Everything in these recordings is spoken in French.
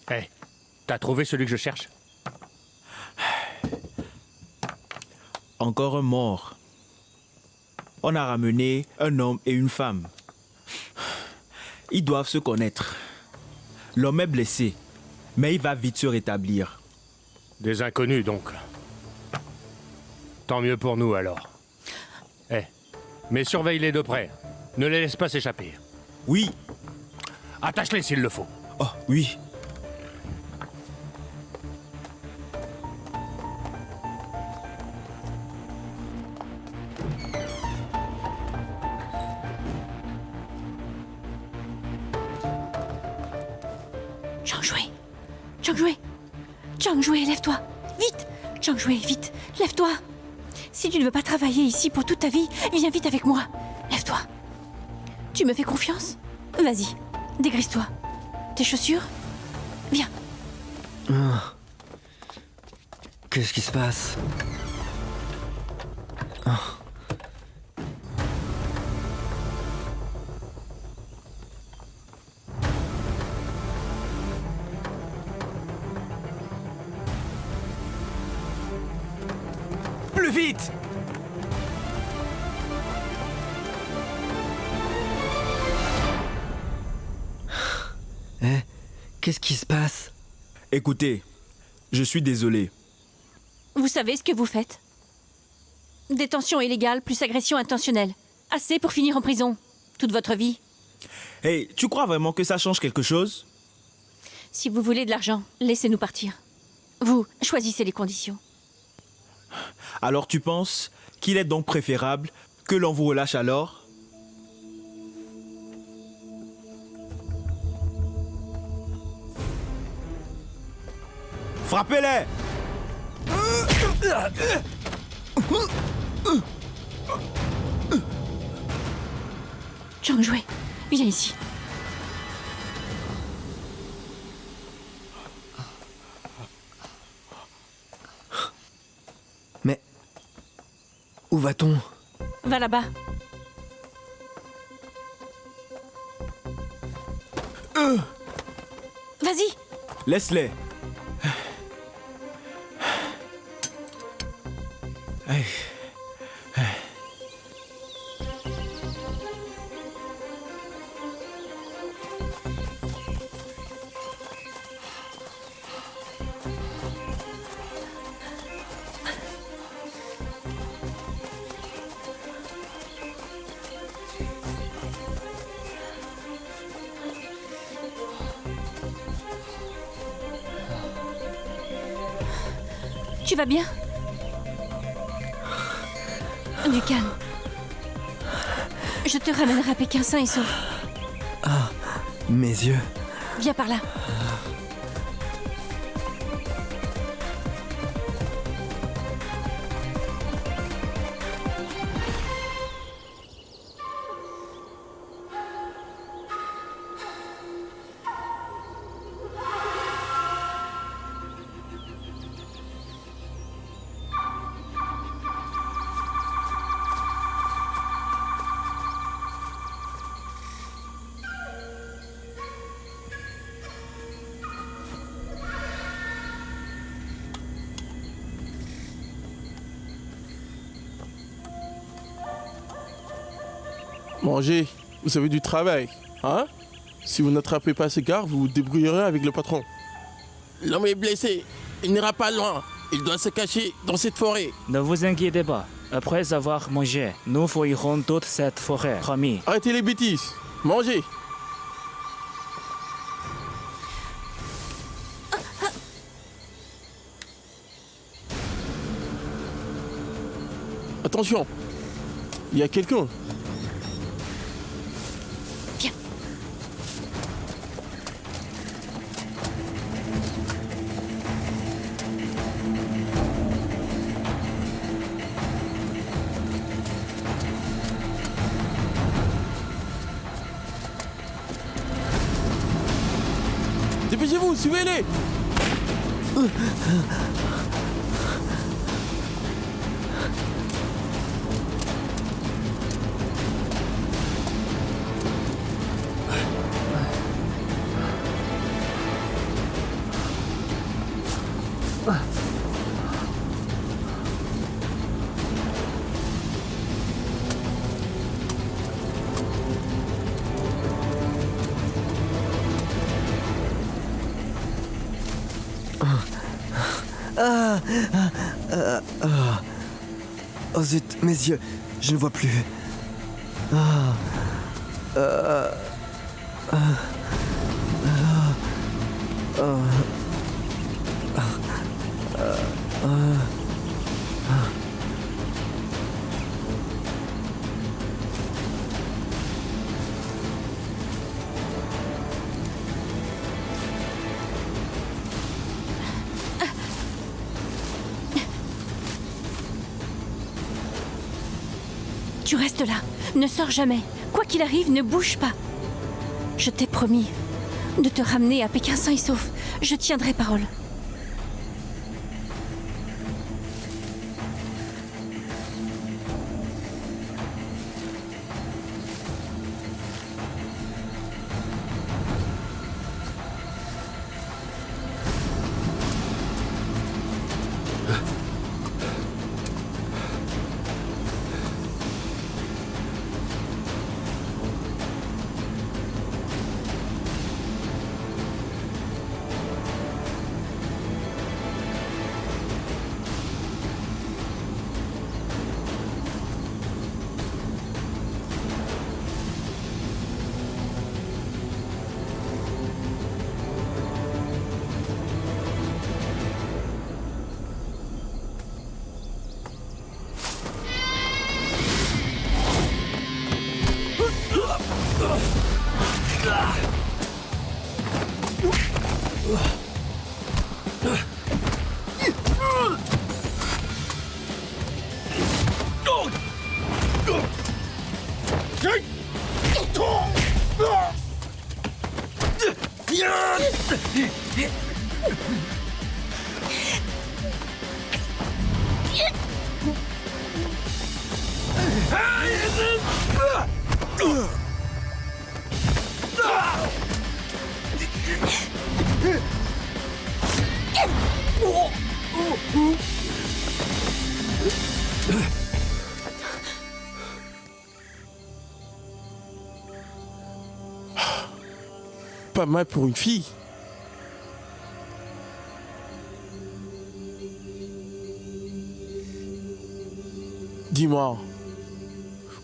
Hé, t'as trouvé celui que je cherche? Encore un mort. On a ramené un homme et une femme. Ils doivent se connaître. L'homme est blessé, mais il va vite se rétablir. Des inconnus, donc. Tant mieux pour nous, alors. Eh, mais surveille-les de près. Ne les laisse pas s'échapper. Oui. Attache-les s'il le faut. Oh, oui. Zhang Jue, lève-toi. Vite. Zhang Jue, vite. Lève-toi. Si tu ne veux pas travailler ici pour toute ta vie, viens vite avec moi. Lève-toi. Tu me fais confiance? Vas-y, dégrise-toi. Tes chaussures? Viens. Qu'est-ce qui se passe? Plus vite! Qu'est-ce qui se passe? Écoutez, je suis désolé. Vous savez ce que vous faites? Détention illégale plus agression intentionnelle. Assez pour finir en prison. Toute votre vie. Hey, tu crois vraiment que ça change quelque chose? Si vous voulez de l'argent, laissez-nous partir. Vous, choisissez les conditions. Alors tu penses qu'il est donc préférable que l'on vous relâche alors? Frappez-les! Zhang Jue, viens ici. Mais où va-t-on? Va là-bas. Vas-y. Laisse-les. Hey. Tu vas bien? Du calme. Je te ramènerai à Pékin sain et sauf. Mes yeux. Viens par là. Mangez, vous avez du travail, hein? Si vous n'attrapez pas ces gars, vous vous débrouillerez avec le patron. L'homme est blessé, il n'ira pas loin. Il doit se cacher dans cette forêt. Ne vous inquiétez pas. Après avoir mangé, nous fouillerons toute cette forêt, promis. Arrêtez les bêtises, mangez. Attention, il y a quelqu'un. Viens. Dépêchez-vous, suivez-les. Oh zut, mes yeux, je ne vois plus. Tu restes là. Ne sors jamais. Quoi qu'il arrive, ne bouge pas. Je t'ai promis de te ramener à Pékin sain et sauf. Je tiendrai parole. Pas mal pour une fille. Dis-moi,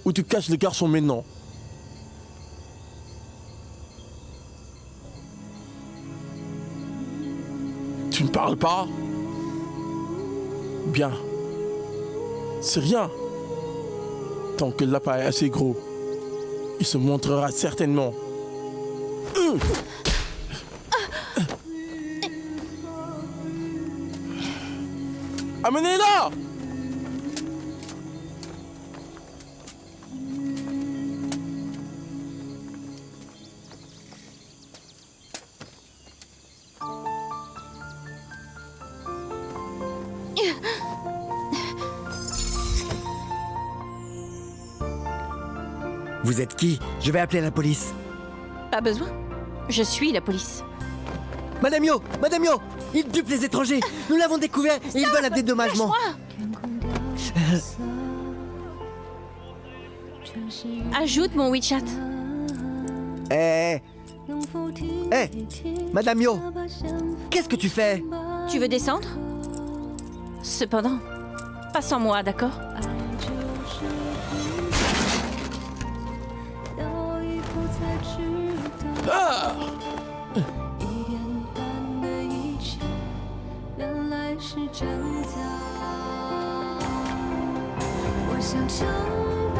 où tu caches le garçon maintenant? Tu ne parles pas? Bien. C'est rien. Tant que le lapin est assez gros, il se montrera certainement. Amenez-la! Vous êtes qui? Je vais appeler la police. Pas besoin. Je suis la police. Madame Yo! Madame Yo! Ils dupent les étrangers! Nous l'avons découvert et ils veulent un dédommagement! Ajoute mon WeChat. Eh! Madame Yo! Qu'est-ce que tu fais? Tu veux descendre? Cependant, pas sans moi, d'accord? Ah! 是真假，我想成为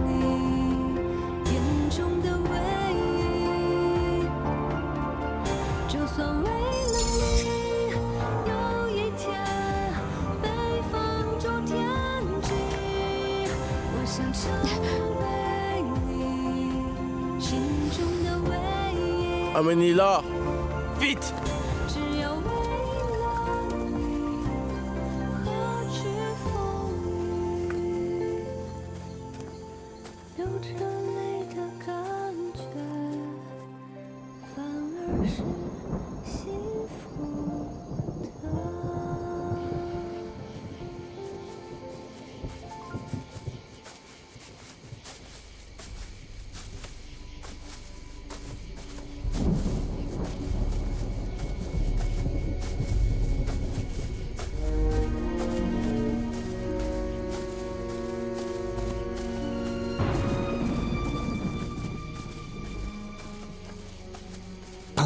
你眼中的唯一，就算为了你有一天被放逐天际，我想成为你心中的唯一。 Amenez-la! Vite!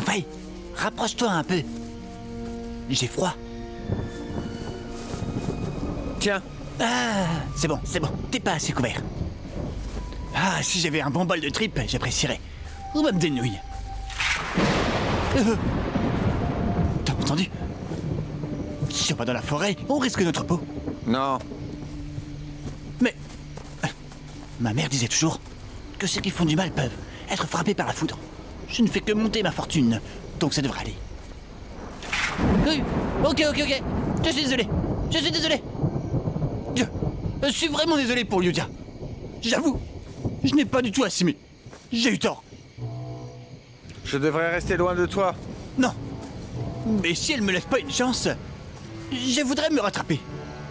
Zhang Fei, rapproche-toi un peu. J'ai froid. Tiens, Ah, c'est bon, t'es pas assez couvert. Ah, si j'avais un bon bol de tripes, j'apprécierais. Ou même des nouilles. T'as entendu? Si on va dans la forêt, on risque notre peau. non. Mais ma mère disait toujours que ceux qui font du mal peuvent être frappés par la foudre. Je ne fais que monter ma fortune, donc ça devrait aller. Oui, ok. Je suis désolé. Je suis vraiment désolé pour Liudia. J'avoue, je n'ai pas du tout assumé. J'ai eu tort. Je devrais rester loin de toi. Non. Mais si elle me laisse pas une chance, je voudrais me rattraper.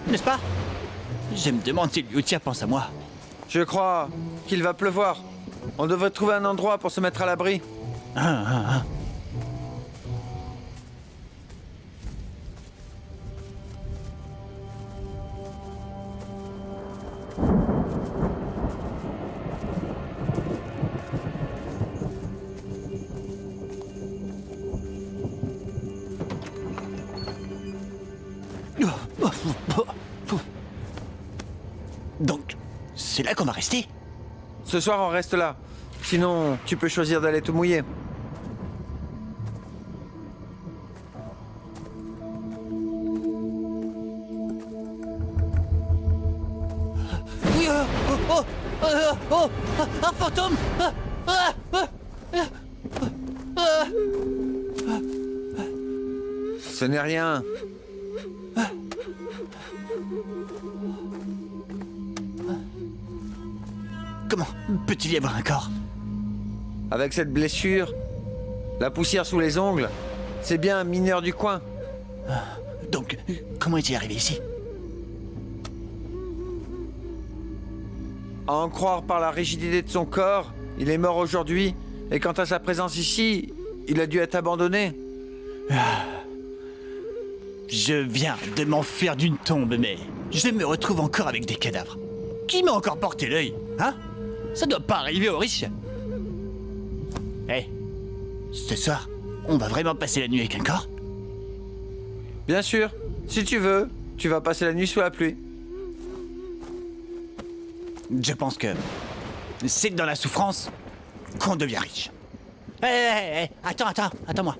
N'est-ce pas? Je me demande si Liudia pense à moi. Je crois qu'il va pleuvoir. On devrait trouver un endroit pour se mettre à l'abri. Donc, c'est là qu'on va rester? Ce soir, on reste là. Sinon, tu peux choisir d'aller te mouiller. Oui, un fantôme! Ce n'est rien. Comment peut-il y avoir un corps? Avec cette blessure, la poussière sous les ongles, c'est bien un mineur du coin. Donc, comment est-il arrivé ici? À en croire par la rigidité de son corps, il est mort aujourd'hui, et quant à sa présence ici, il a dû être abandonné. Je viens de m'enfuir d'une tombe, mais je me retrouve encore avec des cadavres. Qui m'a encore porté l'œil, hein? Ça doit pas arriver aux riches. Ce soir, on va vraiment passer la nuit avec un corps? Bien sûr, si tu veux, tu vas passer la nuit sous la pluie. Je pense que c'est dans la souffrance qu'on devient riche. Attends-moi.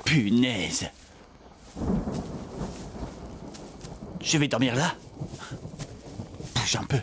Punaise. Je vais dormir là. Bouge un peu.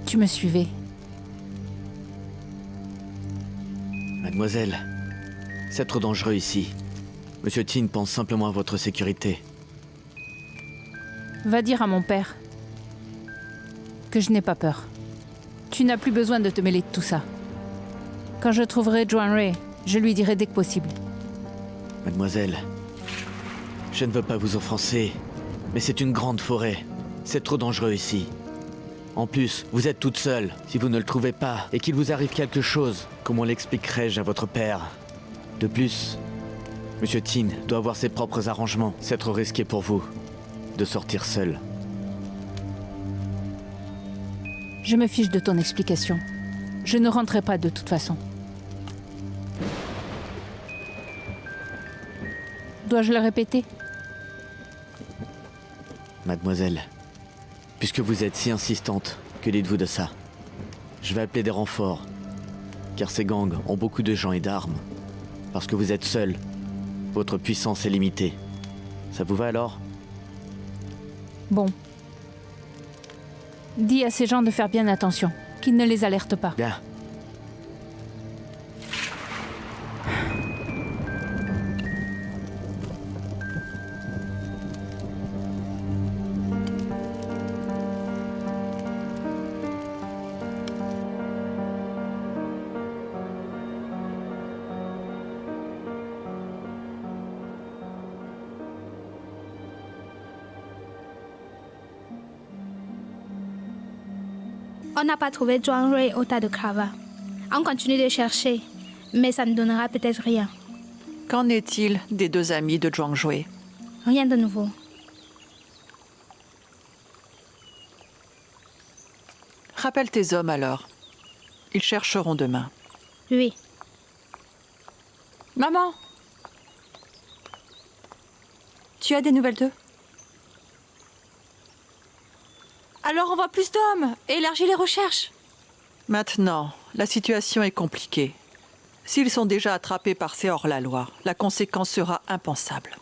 Tu me suivais. Mademoiselle, c'est trop dangereux ici. Monsieur Tin pense simplement à votre sécurité. Va dire à mon père que je n'ai pas peur. Tu n'as plus besoin de te mêler de tout ça. Quand je trouverai Zhuang Rui, je lui dirai dès que possible. Mademoiselle, je ne veux pas vous offenser, mais c'est une grande forêt. C'est trop dangereux ici. En plus, vous êtes toute seule. Si vous ne le trouvez pas et qu'il vous arrive quelque chose, comment l'expliquerai-je à votre père? De plus, Monsieur Tin doit avoir ses propres arrangements. C'est trop risqué pour vous de sortir seul. Je me fiche de ton explication. Je ne rentrerai pas de toute façon. Dois-je le répéter? Mademoiselle, puisque vous êtes si insistante, que dites-vous de ça? Je vais appeler des renforts, car ces gangs ont beaucoup de gens et d'armes. Parce que vous êtes seul, votre puissance est limitée. Ça vous va alors? Bon. Dis à ces gens de faire bien attention, qu'ils ne les alertent pas. Bien. On n'a pas trouvé Zhuang Rui au tas de cravates. On continue de chercher, mais ça ne donnera peut-être rien. Qu'en est-il des deux amis de Zhuang Rui? Rien de nouveau. Rappelle tes hommes alors. Ils chercheront demain. Oui. Maman! Tu as des nouvelles d'eux? Alors on voit plus d'hommes et élargit les recherches. Maintenant, la situation est compliquée. S'ils sont déjà attrapés par ces hors-la-loi, la conséquence sera impensable.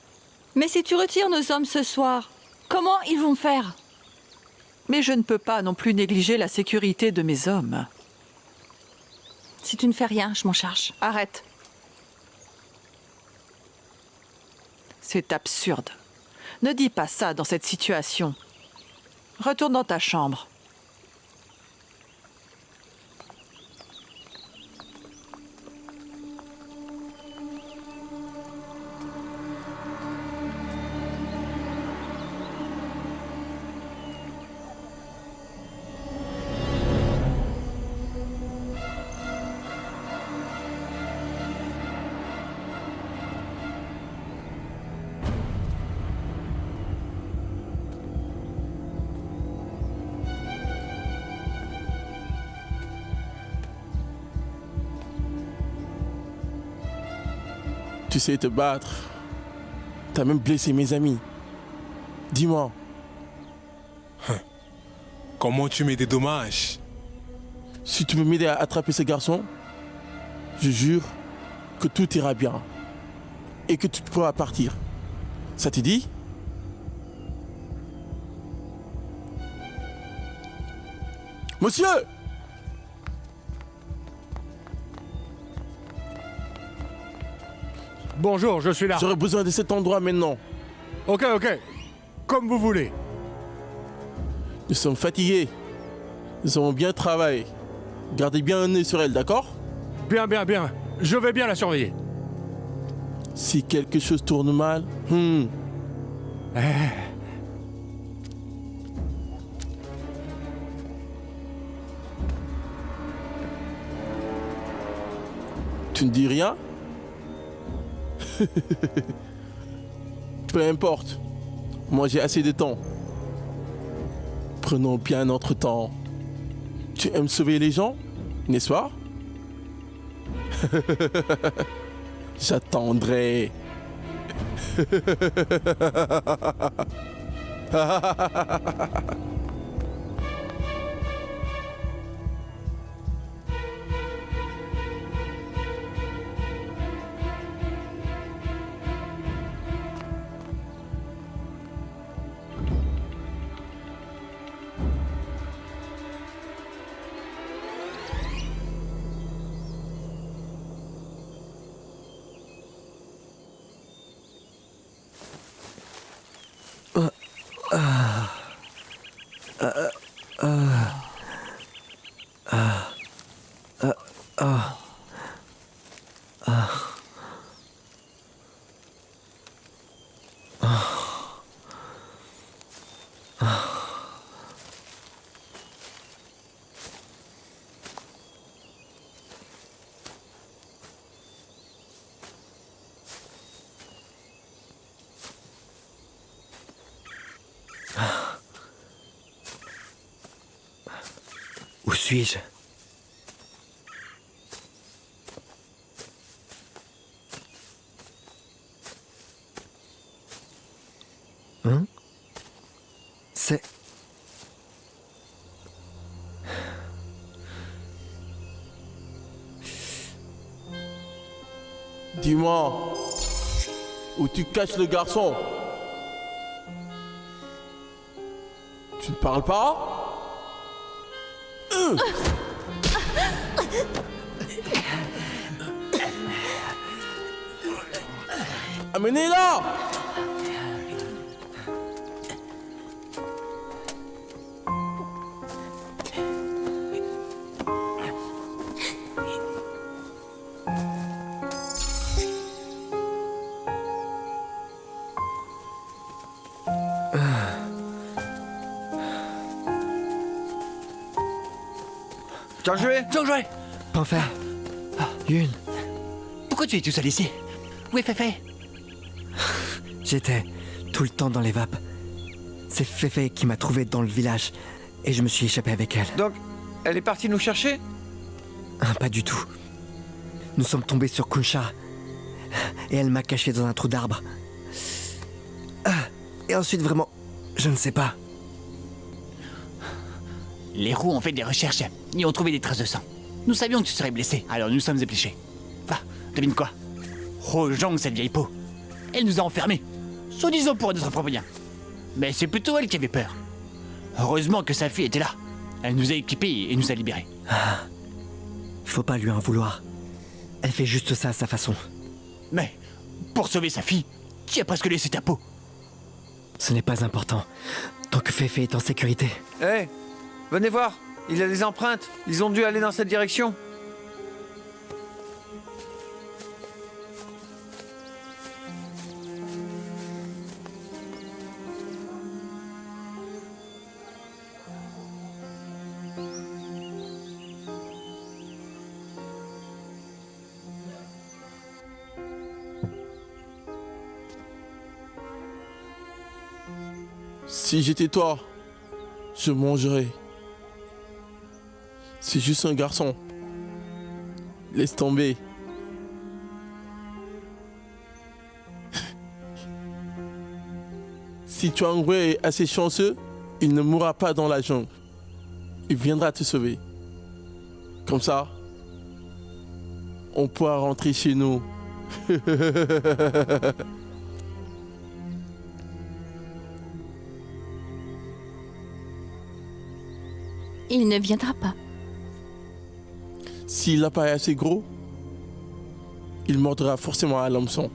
Mais si tu retires nos hommes ce soir, comment ils vont faire? Mais je ne peux pas non plus négliger la sécurité de mes hommes. Si tu ne fais rien, je m'en charge. Arrête. C'est absurde. Ne dis pas ça dans cette situation. Retourne dans ta chambre. Tu sais te battre. T'as même blessé mes amis. Dis-moi. Comment tu mets des dommages? Si tu peux m'aider à attraper ces garçons, je jure que tout ira bien. Et que tu pourras partir. Ça te dit? Monsieur! Bonjour, je suis là. J'aurais besoin de cet endroit maintenant. Ok, comme vous voulez. Nous sommes fatigués. Nous avons bien travaillé. Gardez bien un œil sur elle, d'accord? Bien. Je vais bien la surveiller. Si quelque chose tourne mal... Tu ne dis rien? Peu importe. Moi, j'ai assez de temps. Prenons bien notre temps. Tu aimes sauver les gens, n'est-ce pas? J'attendrai. Où suis-je? Hein? C'est... Dis-moi, où tu caches le garçon? Tu ne parles pas? Amenez-la! Zhang Jue! Panfer. Yun. Pourquoi tu es tout seul ici? Où est Féfé? J'étais tout le temps dans les vapes. C'est Féfé qui m'a trouvé dans le village et je me suis échappé avec elle. Donc, elle est partie nous chercher? Pas du tout. Nous sommes tombés sur Kunsha et elle m'a caché dans un trou d'arbre. Et ensuite, vraiment, je ne sais pas. Les roues ont fait des recherches et ont trouvé des traces de sang. Nous savions que tu serais blessé, alors nous sommes épluchés. Va, devine quoi? Rojong, cette vieille peau. Elle nous a enfermés, soi-disant pour notre propre bien. Mais c'est plutôt elle qui avait peur. Heureusement que sa fille était là. Elle nous a équipés et nous a libérés. Faut pas lui en vouloir. Elle fait juste ça à sa façon. Mais, pour sauver sa fille, tu as presque laissé ta peau. Ce n'est pas important, tant que Féfé est en sécurité. Hé, venez voir, il y a des empreintes. Ils ont dû aller dans cette direction. Si j'étais toi, je mangerais. C'est juste un garçon. Laisse tomber. Si Chuang Wei est assez chanceux, il ne mourra pas dans la jungle. Il viendra te sauver. Comme ça, on pourra rentrer chez nous. Il ne viendra pas. S'il apparaît assez gros, il mordra forcément à l'hameçon.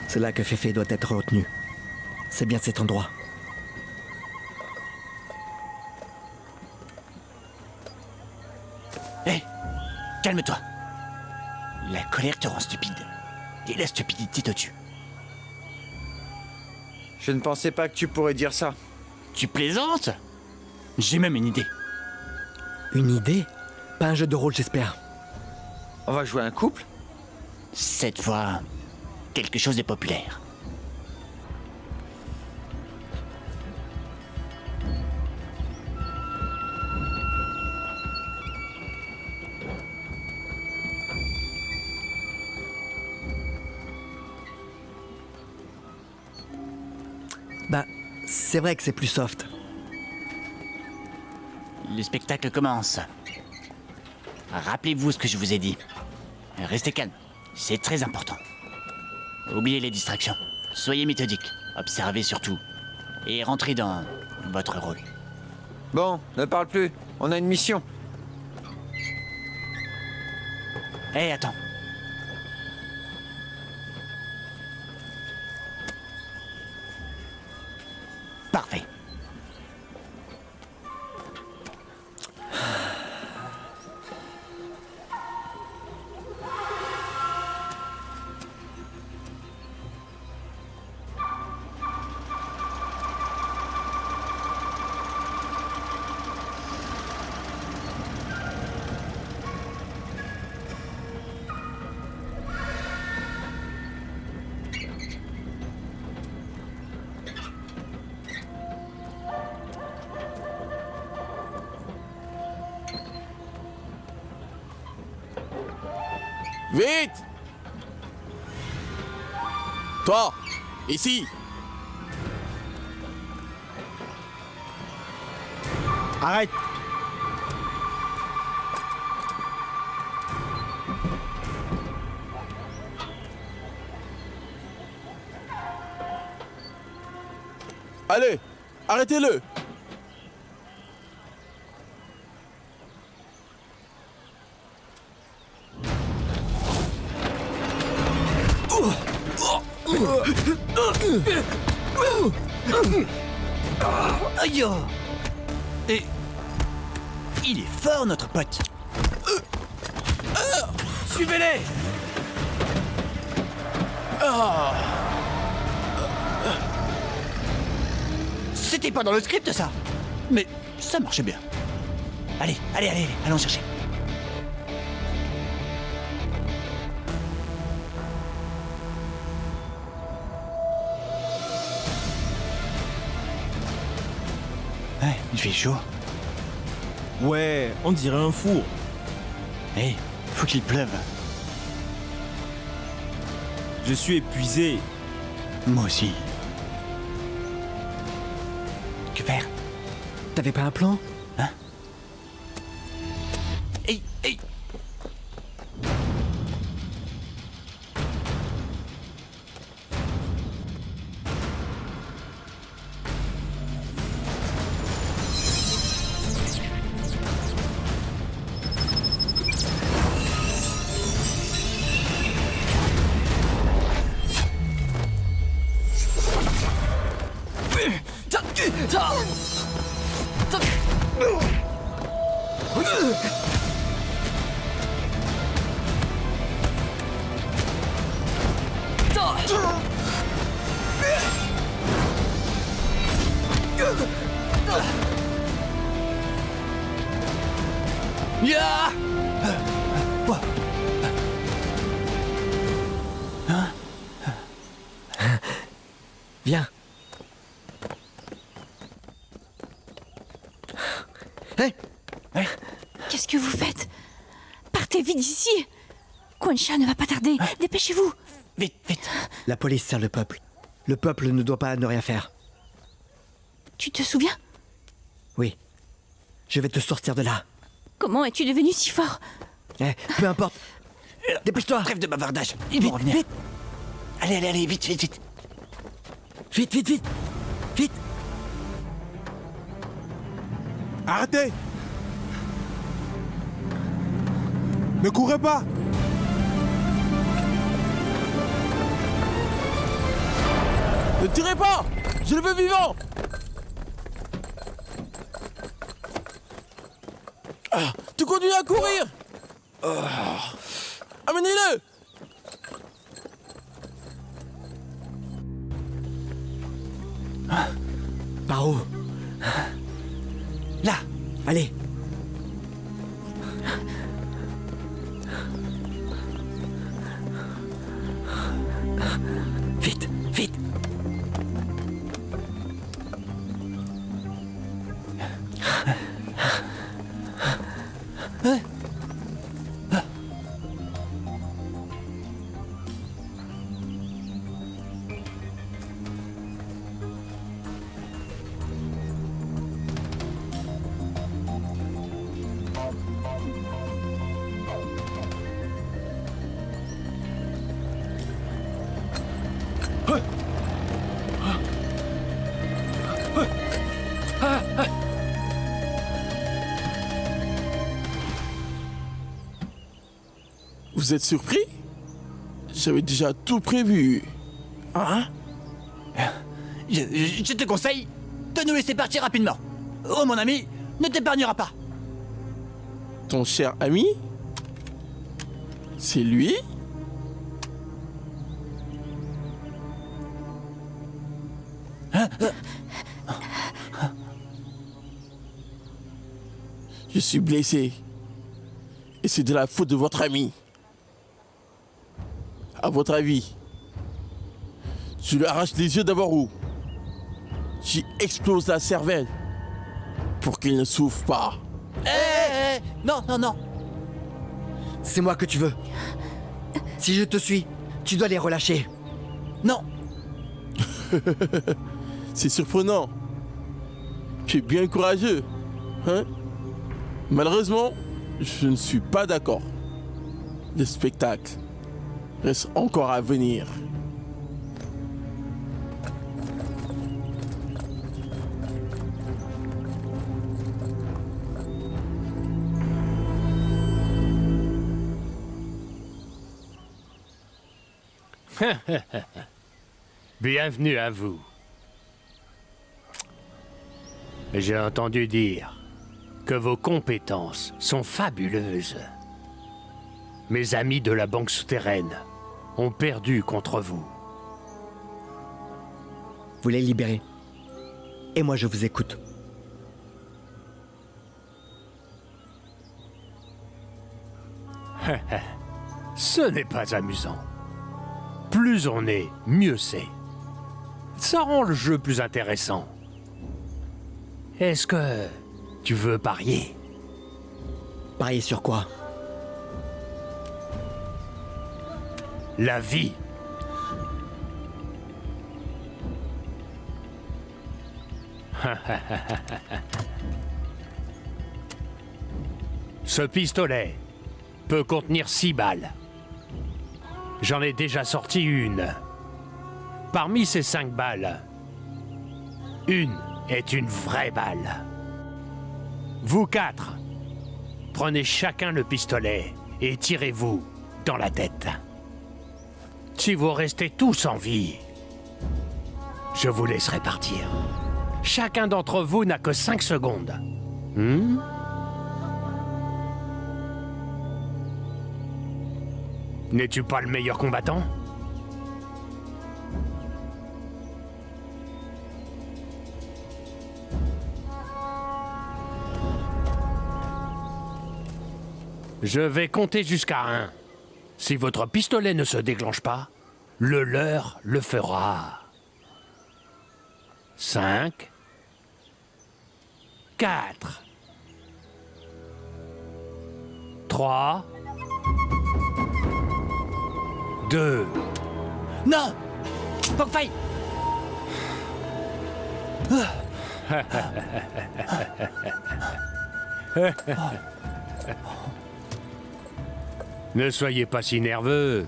C'est là que Féfé doit être retenu. C'est bien cet endroit. Hé, calme-toi. La colère te rend stupide. Et la stupidité te tue. Je ne pensais pas que tu pourrais dire ça. Tu plaisantes? J'ai même une idée. Une idée? Pas un jeu de rôle, j'espère. On va jouer un couple? Cette fois, quelque chose de populaire. C'est vrai que c'est plus soft. Le spectacle commence. Rappelez-vous ce que je vous ai dit. Restez calme, c'est très important. Oubliez les distractions. Soyez méthodique, observez surtout. Et rentrez dans votre rôle. Bon, ne parle plus. On a une mission. Hé, attends. Parfait. Vite! Toi, ici! Arrête! Allez, arrêtez-le! Aïe! Et... il est fort, notre pote. Suivez-les! C'était pas dans le script, ça. Mais ça marchait bien. Allez, allons chercher. Ouais, il fait chaud. Ouais, on dirait un four. Hé, faut qu'il pleuve. Je suis épuisé. Moi aussi. Que faire? T'avais pas un plan? Hein? Hey! Ya! Viens. Hé! Qu'est-ce que vous faites? Partez vite d'ici! Quan Cha ne va pas tarder. Dépêchez-vous! Vite, vite! La police sert le peuple. Le peuple ne doit pas ne rien faire. Tu te souviens? Oui. Je vais te sortir de là. Comment es-tu devenu si fort? Eh, peu importe. Dépêche-toi. Trêve de bavardage, ils vont revenir. Vite. Allez, vite! Vite. Arrêtez! Ne courez pas! Ne tirez pas! Je le veux vivant! Tu continues à courir! Amenez-le! Par où? Là! Allez. Vite. Vous êtes surpris? J'avais déjà tout prévu. Hein? Je te conseille de nous laisser partir rapidement. Oh mon ami, ne t'épargnera pas. Ton cher ami? C'est lui? Je suis blessé. Et c'est de la faute de votre ami. À votre avis, je lui arrache les yeux d'abord où? J'y explose la cervelle pour qu'il ne souffre pas. Non, non, non. C'est moi que tu veux. Si je te suis, tu dois les relâcher. Non. C'est surprenant. Tu es bien courageux. Hein? Malheureusement, je ne suis pas d'accord. Le spectacle reste encore à venir. Bienvenue à vous. J'ai entendu dire que vos compétences sont fabuleuses. Mes amis de la banque souterraine ont perdu contre vous. Vous les libérez. Et moi, je vous écoute. Ce n'est pas amusant. Plus on est, mieux c'est. Ça rend le jeu plus intéressant. Est-ce que tu veux parier? Parier sur quoi? La vie. Ce pistolet peut contenir 6 balles. J'en ai déjà sorti une. Parmi ces 5 balles, une est une vraie balle. Vous 4, prenez chacun le pistolet et tirez-vous dans la tête. Si vous restez tous en vie, je vous laisserai partir. Chacun d'entre vous n'a que 5 secondes. N'es-tu pas le meilleur combattant? Je vais compter jusqu'à 1. Si votre pistolet ne se déclenche pas, le leur le fera. 5, 4, 3, 2. Non! Pogfai! Ne soyez pas si nerveux.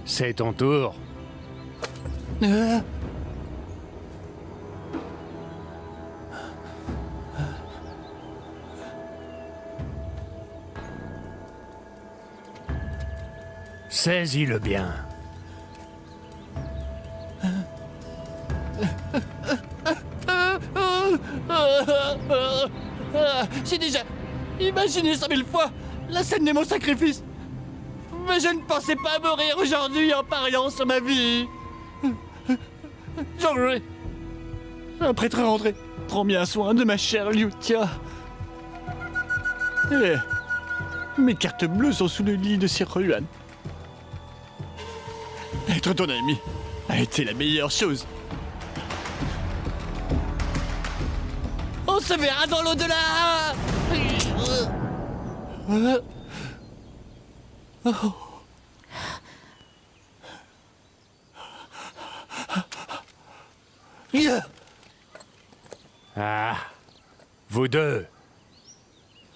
C'est ton tour. Saisis-le bien. J'ai déjà imaginé 100 000 fois la scène de mon sacrifice. Mais je ne pensais pas mourir aujourd'hui en pariant sur ma vie. Jean-Louis, un prêtre rentré, prends bien soin de ma chère Liutia. Et mes cartes bleues sont sous le lit de Sir Yuan. Être ton ami a été la meilleure chose. On se verra dans l'au-delà. Oh. Ah, vous deux.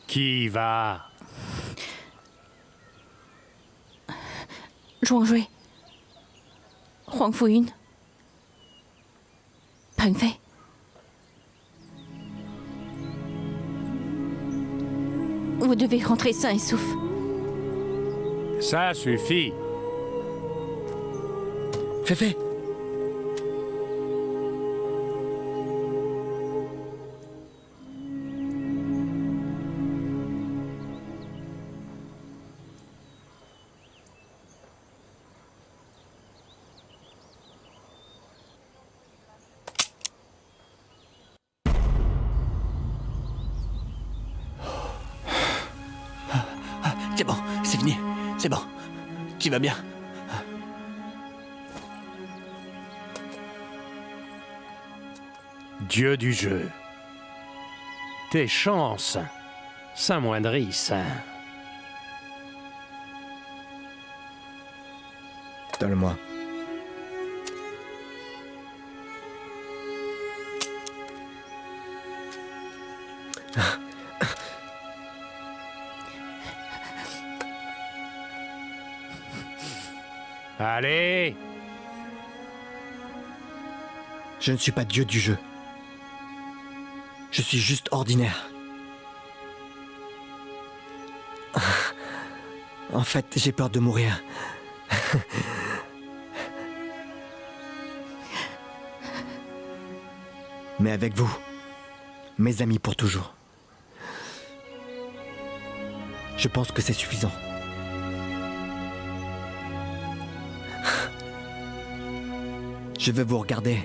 Qui va? Zhuang Jui, Huang Fuyun, Peng Fei, Vous devez rentrer sain et sauf. Ça suffit. Féfé. C'est bon, c'est fini. C'est bon. Tu vas bien. Dieu du jeu. Tes chances s'amoindrissent. Donne-le-moi. Allez! Je ne suis pas Dieu du jeu. Je suis juste ordinaire. En fait, j'ai peur de mourir. Mais avec vous, mes amis pour toujours. Je pense que c'est suffisant. Je vais vous regarder.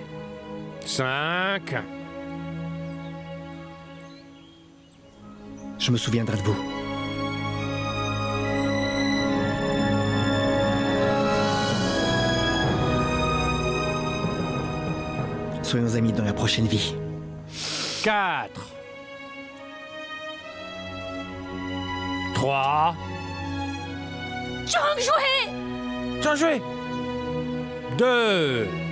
5. Je me souviendrai de vous. Soyons amis dans la prochaine vie. 4. 3. Zhang Jue! Zhang Jue! 2.